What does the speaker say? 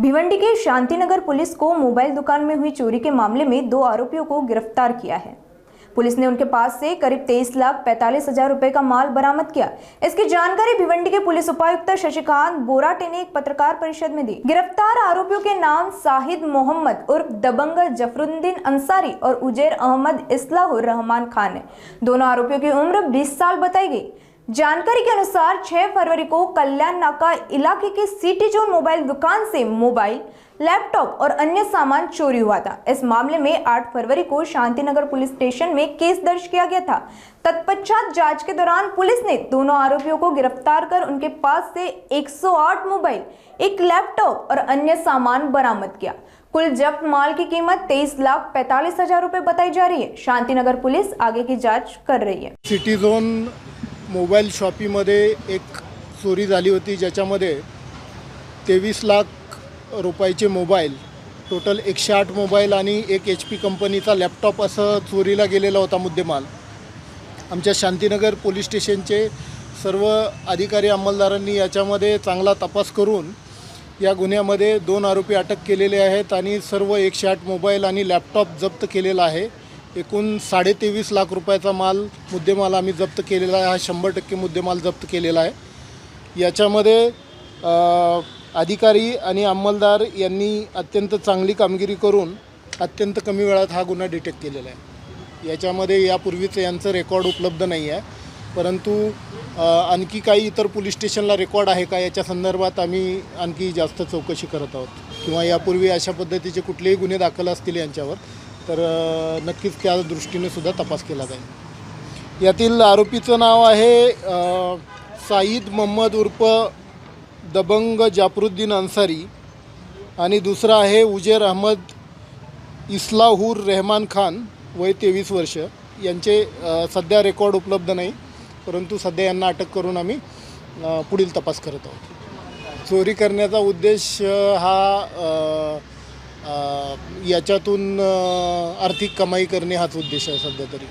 भिवंडी के Shantinagar police को mobile दुकान में हुई चोरी के मामले में 2 आरोपियों को गिरफ्तार किया है। पुलिस ने उनके पास से करीब 23,45,000 रुपए का माल बरामद किया। इसकी जानकारी भिवंडी के पुलिस उपायुक्त शशिकांत बोराटे ने एक पत्रकार परिषद में दी। गिरफ्तार आरोपियों के नाम शाहिद मोहम्मद उर्फ दबंग जफरुद्दीन अंसारी और उजैर अहमद इस्लाहुर रहमान खान है। दोनों आरोपियों की उम्र 20 साल बताई गई। जानकारी के अनुसार 6 फरवरी को कल्याण नाका इलाके के सिटी जोन मोबाइल दुकान से मोबाइल, लैपटॉप और अन्य सामान चोरी हुआ था। इस मामले में 8 फरवरी को शांतिनगर पुलिस स्टेशन में केस दर्ज किया गया था। तत्पश्चात जांच के दौरान पुलिस ने दोनों आरोपियों को गिरफ्तार कर उनके पास से 108 मोबाइल, एक लैपटॉप और अन्य सामान बरामद किया। कुल जब्त माल की कीमत 23,45,000 रुपए बताई जा रही है। शांतिनगर पुलिस आगे की जाँच कर रही है। सिटी जोन मोबाईल शॉपीमध्ये एक चोरी झाली होती, ज्याच्यामध्ये 23 लाख रुपयाचे मोबाईल, टोटल 108 मोबाईल आणि एक HP कंपनीचा लॅपटॉप असं चोरीला गेलेला होता मुद्देमाल। आमच्या शांतिनगर पोलीस स्टेशनचे सर्व अधिकारी अंमलदारांनी याच्यामध्ये चांगला तपास करून या गुन्ह्यामध्ये 2 आरोपी अटक केलेले आहेत आणि सर्व 108 मोबाईल आणि लॅपटॉप जप्त केलेला आहे। एकूण 23.5 लाख रुपयाचा माल मुद्देमाल आम्ही जप्त केलेला आहे। हा 100% मुद्देमाल जप्त केलेला आहे। याच्यामध्ये अधिकारी आणि अंमलदार यांनी अत्यंत चांगली कामगिरी करून अत्यंत कमी वेळात हा गुन्हा डिटेक्ट केलेला आहे। याच्यामध्ये यापूर्वीचं यांचं रेकॉर्ड उपलब्ध नाही आहे, परंतु आणखी काही इतर पोलीस स्टेशनला रेकॉर्ड आहे का याच्या संदर्भात आम्ही आणखी जास्त चौकशी करत आहोत किंवा यापूर्वी अशा पद्धतीचे कुठलेही गुन्हे दाखल असतील यांच्यावर तर नक्कीच त्या दृष्टीने सुद्धा तपास केला जाईल। यातील आरोपीचं नाव आहे शाहिद मोहम्मद उर्फ दबंग जाफरुद्दीन अंसारी आणि दुसरा आहे उजैर अहमद इस्लाहुर रहमान खान, वय 23 वर्ष। यांचे सध्या रेकॉर्ड उपलब्ध नाही, परंतु सध्या यांना अटक करून आम्ही पुढील तपास करत आहोत। चोरी करण्याचा उद्देश हा याच्यातून आर्थिक कमाई करणे हाच उद्देश आहे सध्या तरी।